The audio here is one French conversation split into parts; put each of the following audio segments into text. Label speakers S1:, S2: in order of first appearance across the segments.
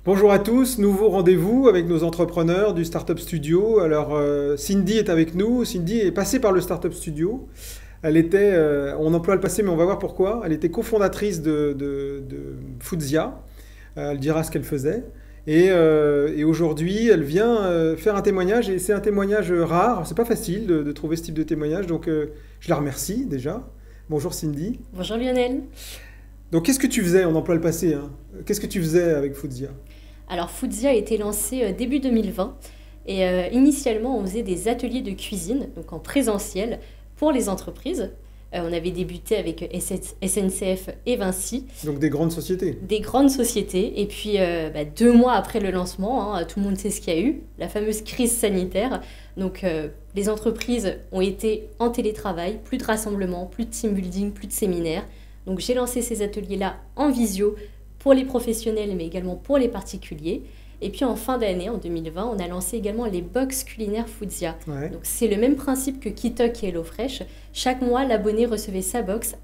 S1: Bonjour à tous, nouveau rendez-vous avec nos entrepreneurs du Startup Studio. Alors Cindy est avec nous, Cindy est passée par le Startup Studio. Elle était, on emploie le passé mais on va voir pourquoi, elle était cofondatrice de Foodsia. Elle dira ce qu'elle faisait. Et aujourd'hui, elle vient faire un témoignage et c'est un témoignage rare, c'est pas facile de trouver ce type de témoignage, donc je la remercie déjà. Bonjour Cindy.
S2: Bonjour Lionel.
S1: Donc qu'est-ce que tu faisais, on emploie le passé, hein. Qu'est-ce que tu faisais avec Foodsia?
S2: Alors Foodsia a été lancé début 2020 et initialement on faisait des ateliers de cuisine, donc en présentiel, pour les entreprises. On avait débuté avec SNCF et Vinci.
S1: Donc des grandes sociétés.
S2: Des grandes sociétés. Et puis 2 mois après le lancement, tout le monde sait ce qu'il y a eu, la fameuse crise sanitaire. Donc les entreprises ont été en télétravail, plus de rassemblements, plus de team building, plus de séminaires. Donc j'ai lancé ces ateliers-là en visio pour les professionnels mais également pour les particuliers. Et puis en fin d'année, en 2020, on a lancé également les box culinaires Foodsia.
S1: Ouais.
S2: Donc c'est le même principe que Kitok et HelloFresh. Chaque mois, l'abonné recevait sa box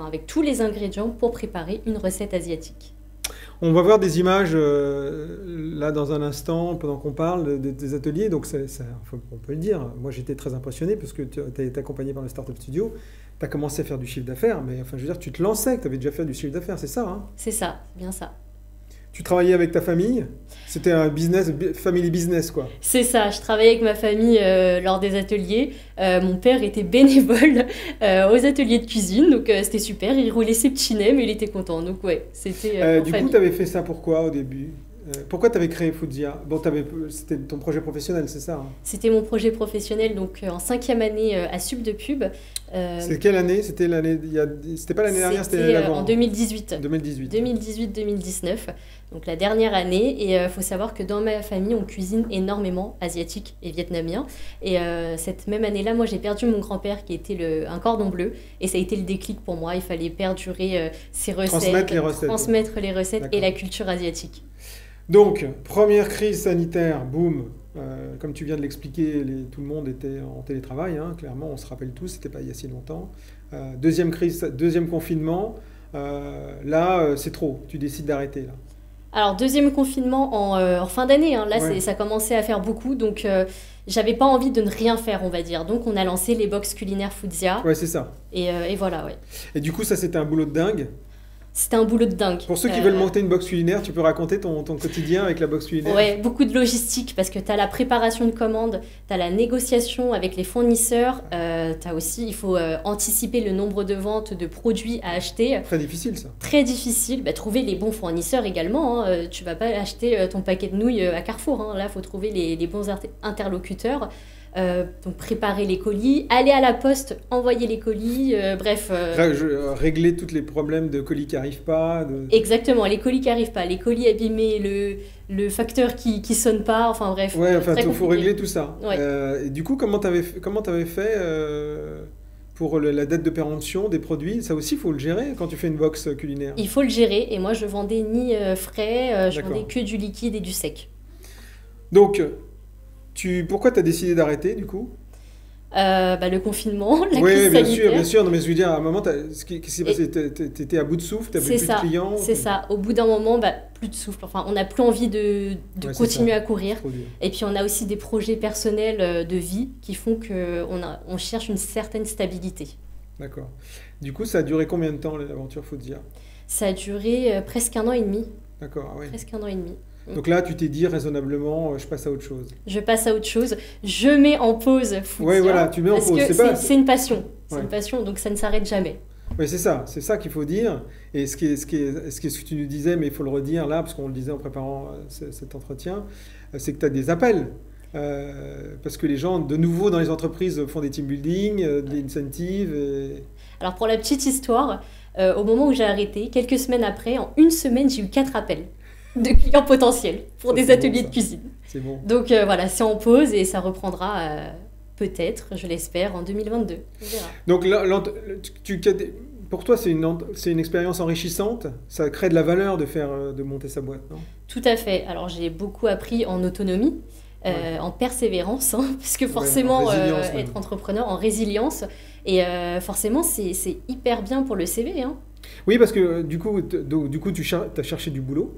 S2: avec tous les ingrédients pour préparer une recette asiatique.
S1: On va voir des images là dans un instant pendant qu'on parle des ateliers. Donc on peut le dire. Moi j'étais très impressionné parce que tu as été accompagné par le Startup Studio. Tu as commencé à faire du chiffre d'affaires, mais enfin, je veux dire, tu te lançais, que tu avais déjà fait du chiffre d'affaires, c'est ça, hein?
S2: C'est ça, bien ça.
S1: Tu travaillais avec ta famille? C'était un business, family business, quoi.
S2: C'est ça, je travaillais avec ma famille lors des ateliers. Mon père était bénévole aux ateliers de cuisine, donc c'était super. Il roulait ses petits nez, mais il était content. Donc ouais, c'était
S1: du coup, tu avais fait ça pourquoi au début? Pourquoi tu avais créé Foodsia? Bon, c'était ton projet professionnel, c'est ça, hein?
S2: C'était mon projet professionnel, donc en 5e année à Sub de Pub.
S1: C'est quelle année? C'était l'année, c'était pas l'année dernière, c'était l'année d'avant.
S2: En 2018.
S1: 2018.
S2: 2018-2019, donc la dernière année. Et il faut savoir que dans ma famille, on cuisine énormément asiatique et vietnamien. Et cette même année-là, moi, j'ai perdu mon grand-père qui était un cordon bleu. Et ça a été le déclic pour moi. Il fallait perdurer ces recettes, transmettre les recettes et la culture asiatique.
S1: Donc, première crise sanitaire, boum, comme tu viens de l'expliquer, tout le monde était en télétravail, hein, clairement, on se rappelle tous, c'était pas il y a si longtemps. Deuxième crise, deuxième confinement, là, c'est trop, tu décides d'arrêter, là.
S2: Alors, deuxième confinement en fin d'année, hein, là,
S1: ouais.
S2: Ça commençait à faire beaucoup, donc j'avais pas envie de ne rien faire, on va dire. Donc, on a lancé les box culinaires Foodsia.
S1: Ouais, c'est ça.
S2: Et voilà, ouais.
S1: Et du coup, ça, c'était un boulot de dingue.
S2: C'était un boulot de dingue.
S1: Pour ceux qui veulent monter une box culinaire, tu peux raconter ton quotidien avec la box culinaire?
S2: Ouais, beaucoup de logistique parce que tu as la préparation de commandes, tu as la négociation avec les fournisseurs, t'as aussi, il faut anticiper le nombre de ventes de produits à acheter.
S1: Très difficile ça.
S2: Très difficile. Trouver les bons fournisseurs également. Hein. Tu vas pas acheter ton paquet de nouilles à Carrefour. Hein. Là, il faut trouver les bons interlocuteurs. Donc préparer les colis, aller à la poste, envoyer les colis, bref.
S1: Régler tous les problèmes de colis qui n'arrivent pas.
S2: Exactement, les colis qui n'arrivent pas, les colis abîmés, le facteur qui sonne pas, enfin bref.
S1: Ouais, enfin, il faut régler tout ça.
S2: Ouais.
S1: Et du coup, comment t'avais fait pour la date de péremption des produits? Ça aussi, il faut le gérer quand tu fais une box culinaire.
S2: Il faut le gérer, et moi je vendais ni frais, je vendais que du liquide et du sec.
S1: Donc, pourquoi tu as décidé d'arrêter du coup?
S2: Le confinement, la
S1: oui,
S2: crise sanitaire.
S1: Bien sûr. Non, mais je veux dire, à un moment, qu'est-ce qui s'est passé? T'étais à bout de souffle, t'avais plus de clients?
S2: C'est ça. Au bout d'un moment, plus de souffle. Enfin, on n'a plus envie de continuer à courir. Et puis, on a aussi des projets personnels de vie qui font qu'on cherche une certaine stabilité.
S1: D'accord. Du coup, ça a duré combien de temps l'aventure Foodsia?
S2: Ça a duré presque 1 an et demi.
S1: D'accord, ah ouais.
S2: Presque 1 an et demi.
S1: Donc là, tu t'es dit raisonnablement, je passe à autre chose.
S2: Je passe à autre chose. Je mets en pause Foodsia.
S1: Oui, voilà, tu mets en pause.
S2: C'est une passion.
S1: Ouais.
S2: C'est une passion, donc ça ne s'arrête jamais.
S1: Oui, c'est ça qu'il faut dire. Et ce que tu nous disais, mais il faut le redire là, parce qu'on le disait en préparant cet entretien, c'est que tu as des appels. Parce que les gens, de nouveau, dans les entreprises, font des team building, des incentives.
S2: Alors, pour la petite histoire, au moment où j'ai arrêté, quelques semaines après, en 1 semaine, j'ai eu 4 appels de clients potentiels pour des ateliers de cuisine.
S1: C'est bon.
S2: Donc voilà, c'est en pause et ça reprendra peut-être, je l'espère, en 2022. On verra.
S1: Donc pour toi, c'est une expérience enrichissante. Ça crée de la valeur de monter sa boîte, non?
S2: Tout à fait. Alors j'ai beaucoup appris en autonomie. En persévérance, hein, parce que forcément, être entrepreneur en résilience, et forcément, c'est hyper bien pour le CV. Hein.
S1: Oui, parce que du coup tu as cherché du boulot.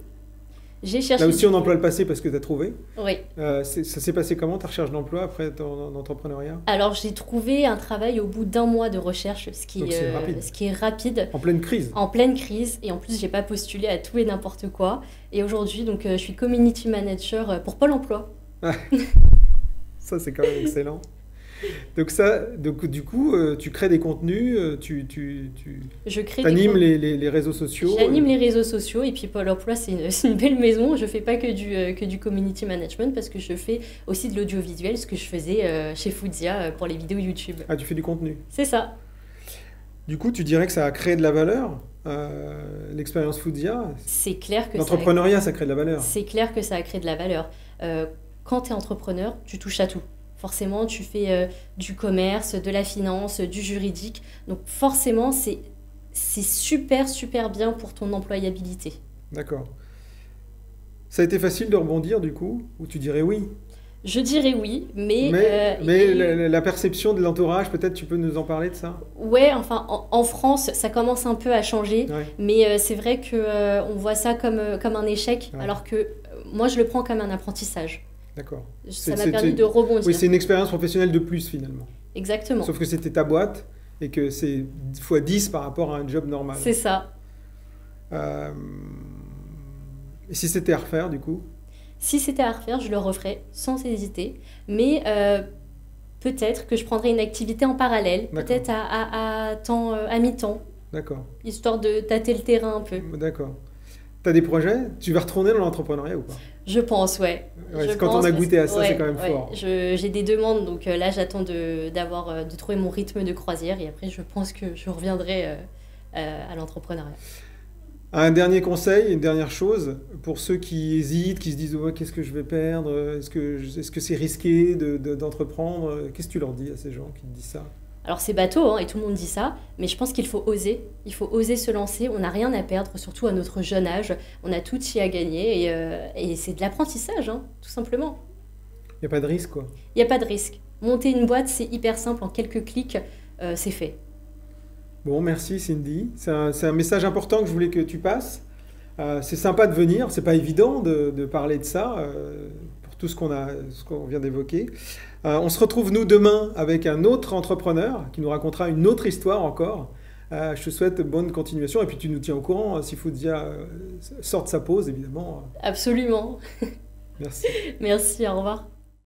S2: J'ai cherché.
S1: Là aussi, on emploie le passé parce que tu as trouvé.
S2: Oui.
S1: Ça s'est passé comment, ta recherche d'emploi après ton entrepreneuriat?
S2: Alors, j'ai trouvé un travail au bout d'1 mois de recherche,
S1: Donc c'est rapide.
S2: ce qui est rapide.
S1: En pleine crise.
S2: En pleine crise. Et en plus, j'ai pas postulé à tout et n'importe quoi. Et aujourd'hui, donc, je suis community manager pour Pôle emploi.
S1: Ça, c'est quand même excellent. Donc du coup, tu crées des contenus,
S2: Je crée
S1: animes les réseaux sociaux.
S2: J'anime les réseaux sociaux et puis Pôle emploi, c'est une belle maison. Je fais pas que du community management parce que je fais aussi de l'audiovisuel, ce que je faisais chez Foodsia pour les vidéos YouTube.
S1: Ah, tu fais du contenu.
S2: C'est ça.
S1: Du coup, tu dirais que ça a créé de la valeur, l'expérience Foodsia?
S2: C'est clair que
S1: L'entrepreneuriat, ça crée de la valeur.
S2: C'est clair que ça a créé de la valeur. Quand tu es entrepreneur, tu touches à tout. Forcément, tu fais du commerce, de la finance, du juridique. Donc forcément, c'est super, super bien pour ton employabilité.
S1: D'accord. Ça a été facile de rebondir, du coup? Ou tu dirais oui?
S2: Je dirais oui, mais
S1: la perception de l'entourage, peut-être tu peux nous en parler de ça?
S2: Ouais, enfin, en France, ça commence un peu à changer.
S1: Ouais.
S2: Mais c'est vrai qu'on voit ça comme un échec,
S1: Ouais.
S2: alors que moi, je le prends comme un apprentissage.
S1: D'accord.
S2: Ça m'a permis de rebondir.
S1: Oui, c'est une expérience professionnelle de plus, finalement.
S2: Exactement.
S1: Sauf que c'était ta boîte et que c'est fois 10 par rapport à un job normal.
S2: C'est ça.
S1: Et si c'était à refaire, du coup?
S2: Si c'était à refaire, je le referais sans hésiter. Mais peut-être que je prendrais une activité en parallèle,
S1: D'accord.
S2: peut-être à mi-temps,
S1: D'accord.
S2: histoire de tâter le terrain un peu.
S1: D'accord. Tu as des projets? Tu vas retourner dans l'entrepreneuriat ou pas?
S2: Je pense, ouais.
S1: Ouais, quand on a goûté à ça, c'est quand même
S2: ouais.
S1: fort.
S2: J'ai des demandes, donc là j'attends de trouver mon rythme de croisière et après je pense que je reviendrai à l'entrepreneuriat.
S1: Un dernier conseil, une dernière chose, pour ceux qui hésitent, qui se disent oh, qu'est-ce que je vais perdre? Est-ce que c'est risqué d'entreprendre? Qu'est-ce que tu leur dis à ces gens qui te disent ça?
S2: Alors c'est bateau, hein, et tout le monde dit ça, mais je pense qu'il faut oser. Il faut oser se lancer, on n'a rien à perdre, surtout à notre jeune âge. On a tout y à gagner et c'est de l'apprentissage, hein, tout simplement.
S1: Il n'y a pas de risque, quoi.
S2: Il n'y a pas de risque. Monter une boîte, c'est hyper simple, en quelques clics, c'est fait.
S1: Bon, merci Cindy. C'est un message important que je voulais que tu passes. C'est sympa de venir, c'est pas évident de parler de ça, pour tout ce qu'on vient d'évoquer. On se retrouve nous demain avec un autre entrepreneur qui nous racontera une autre histoire encore. Je te souhaite bonne continuation et puis tu nous tiens au courant si Foodsia sort de sa pause, évidemment.
S2: Absolument.
S1: Merci.
S2: Merci, au revoir.